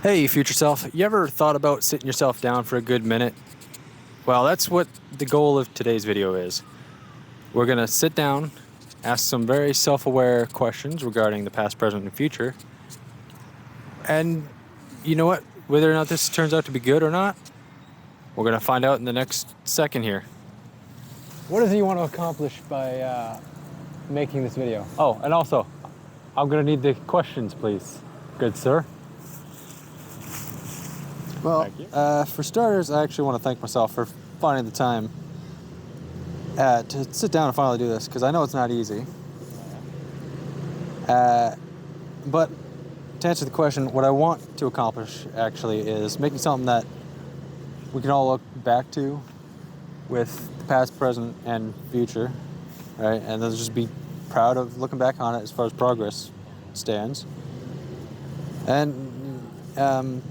Hey, future self, you ever thought about sitting yourself down for a good minute? Well, that's what the goal of today's video is. We're going to sit down, ask some very self-aware questions regarding the past, present, and future. And you know what? Whether or not this turns out to be good or not, we're going to find out in the next second here. What is it you want to accomplish by making this video? Oh, and also, I'm going to need the questions, please. Good sir. Well, for starters, I actually want to thank myself for finding the time to sit down and finally do this, because I know it's not easy. But to answer the question, what I want to accomplish actually is making something that we can all look back to with the past, present, and future, right? And then just be proud of looking back on it as far as progress stands. And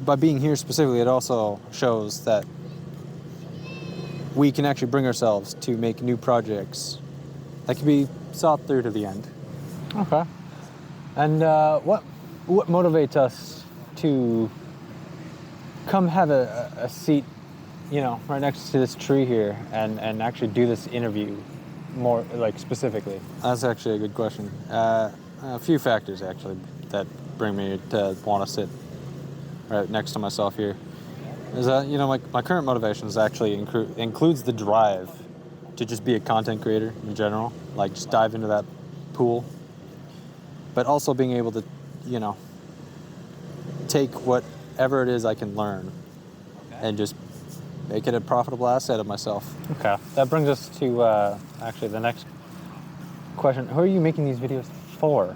by being here specifically, it also shows that we can actually bring ourselves to make new projects that can be thought through to the end. Okay. And what motivates us to come have a seat, right next to this tree here and actually do this interview more specifically? That's actually a good question. A few factors actually that bring me to want to sit right next to myself here is that my current motivations actually includes the drive to just be a content creator in general, like just dive into that pool, but also being able to take whatever it is I can learn and just make it a profitable asset of myself. Okay, that brings us to actually the next question. Who are you making these videos for?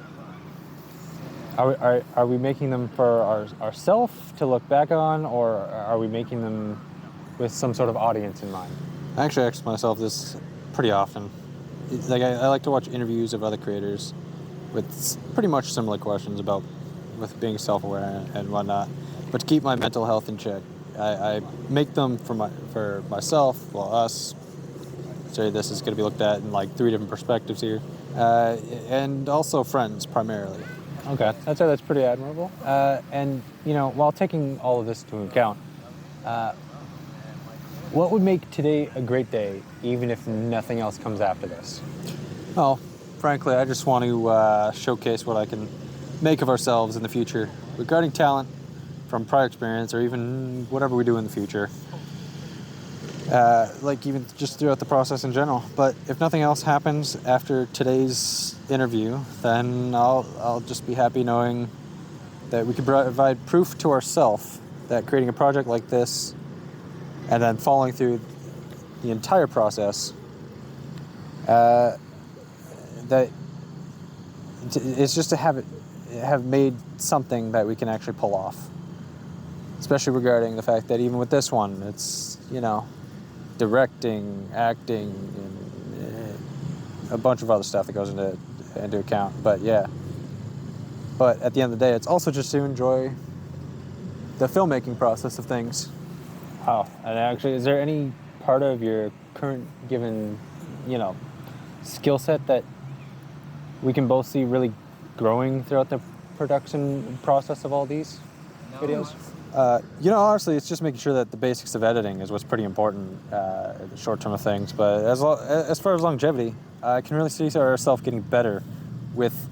Are we making them for ourselves to look back on, or are we making them with some sort of audience in mind? I actually ask myself this pretty often. I like to watch interviews of other creators with pretty much similar questions with being self-aware and whatnot. But to keep my mental health in check, I make them for myself, us. So this is going to be looked at in like 3 different perspectives here, and also friends primarily. Okay, that's pretty admirable. And while taking all of this into account, what would make today a great day, even if nothing else comes after this? Well, frankly, I just want to showcase what I can make of ourselves in the future regarding talent from prior experience, or even whatever we do in the future. Even just throughout the process in general. But if nothing else happens after today's interview, then I'll just be happy knowing that we can provide proof to ourselves that creating a project like this and then following through the entire process, that it's just to have made something that we can actually pull off. Especially regarding the fact that even with this one, it's, directing, acting, and a bunch of other stuff that goes into account. But yeah. But at the end of the day, it's also just to enjoy the filmmaking process of things. Wow. And actually, is there any part of your current given, skill set that we can both see really growing throughout the production process of all these videos? Honestly, it's just making sure that the basics of editing is what's pretty important in the short term of things. But as far as longevity, I can really see ourselves getting better with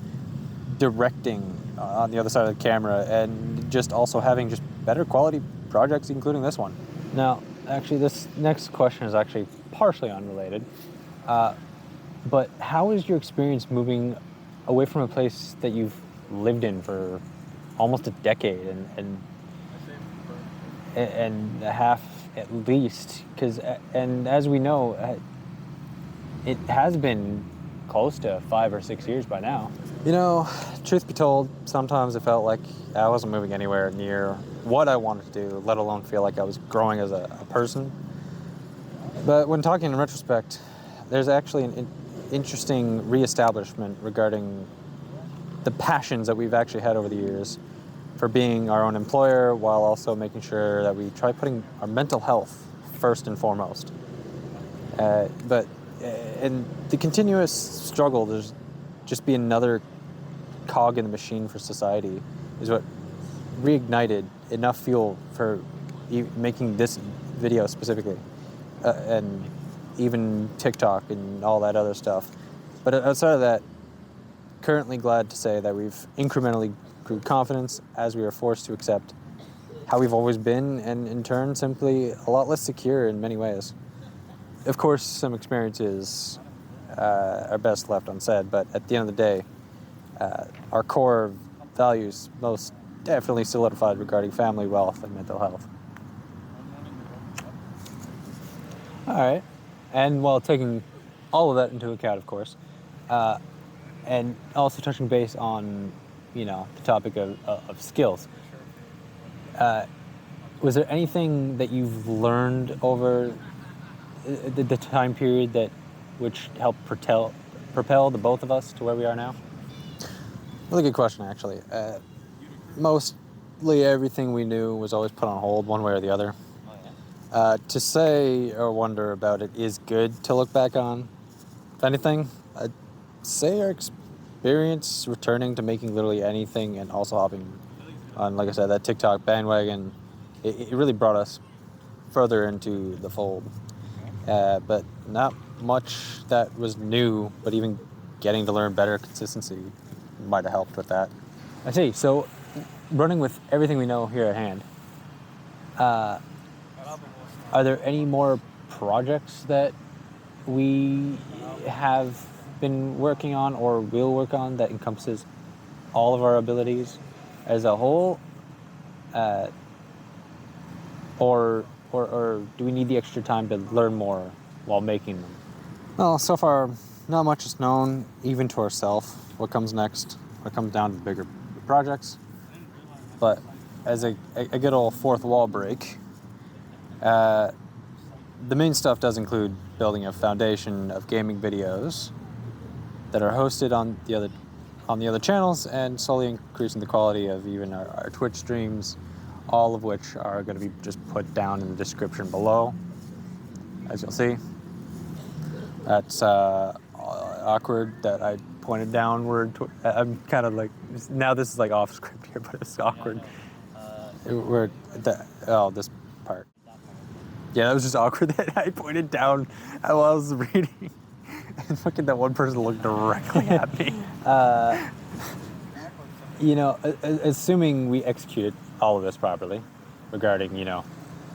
directing on the other side of the camera, and just also having just better quality projects, including this one. Now, actually, this next question is actually partially unrelated. But how is your experience moving away from a place that you've lived in for almost a decade and a half at least? And as we know, it has been close to 5 or 6 years by now. Truth be told, sometimes it felt like I wasn't moving anywhere near what I wanted to do, let alone feel like I was growing as a person. But when talking in retrospect, there's actually an interesting reestablishment regarding the passions that we've actually had over the years for being our own employer, while also making sure that we try putting our mental health first and foremost. And the continuous struggle to just be another cog in the machine for society is what reignited enough fuel for making this video specifically, and even TikTok and all that other stuff. But outside of that, currently glad to say that we've incrementally grew confidence as we were forced to accept how we've always been, and in turn simply a lot less secure in many ways. Of course, some experiences are best left unsaid, but at the end of the day, our core values most definitely solidified regarding family, wealth, and mental health. All right. And while taking all of that into account, of course, and also touching base on, the topic of skills, was there anything that you've learned over the time period which helped propel the both of us to where we are now? Really good question, actually. Mostly everything we knew was always put on hold one way or the other. To say or wonder about it is good to look back on. If anything, I'd say our experience returning to making literally anything and also hopping on, like I said, that TikTok bandwagon, it really brought us further into the fold. But not much that was new, but even getting to learn better consistency might have helped with that. I see. So, running with everything we know here at hand, are there any more projects that we have been working on or will work on that encompasses all of our abilities as a whole? Or do we need the extra time to learn more while making them? Well, so far, not much is known, even to ourselves, what comes next, what comes down to the bigger projects. But as a good old fourth wall break, the main stuff does include building a foundation of gaming videos that are hosted on the other channels, and slowly increasing the quality of even our Twitch streams, all of which are going to be just put down in the description below, as you'll see. That's awkward that I pointed downward. I'm kind of like, now this is like off script here, but it's awkward. This part. Yeah, that was just awkward that I pointed down while I was reading. And look at that one person looked directly at me. Assuming we executed all of this properly, regarding,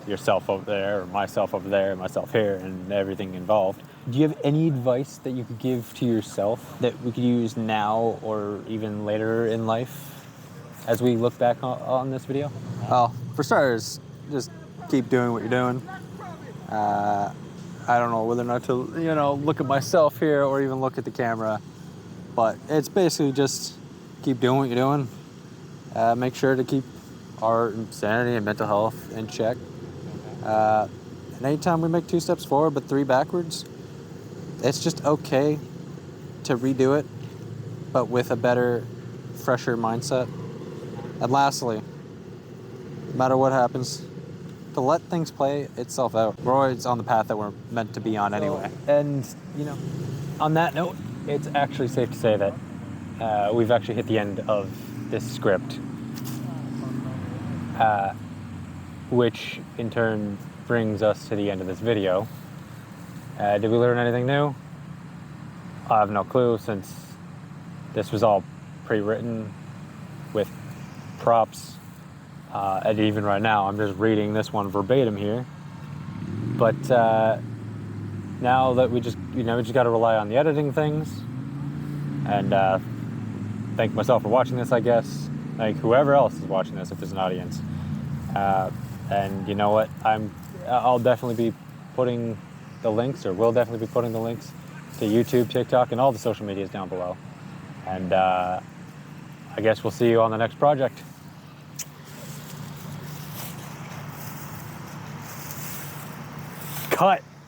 yourself over there, or myself over there, myself here, and everything involved, do you have any advice that you could give to yourself that we could use now or even later in life as we look back on this video? Well, for starters, just keep doing what you're doing. I don't know whether or not to, look at myself here or even look at the camera, but it's basically just keep doing what you're doing. Make sure to keep our sanity and mental health in check. And anytime we make 2 steps forward but 3 backwards, it's just okay to redo it, but with a better, fresher mindset. And lastly, no matter what happens, to let things play itself out. We're always on the path that we're meant to be on anyway. And, on that note, it's actually safe to say that we've actually hit the end of this script, which in turn brings us to the end of this video. Did we learn anything new? I have no clue, since this was all pre-written with props. And even right now, I'm just reading this one verbatim here. But now that we just got to rely on the editing things, and thank myself for watching this, I guess. Thank whoever else is watching this, if there's an audience. And you know what? I'll definitely be putting the links, or will definitely be putting the links to YouTube, TikTok, and all the social medias down below. And I guess we'll see you on the next project. Cut.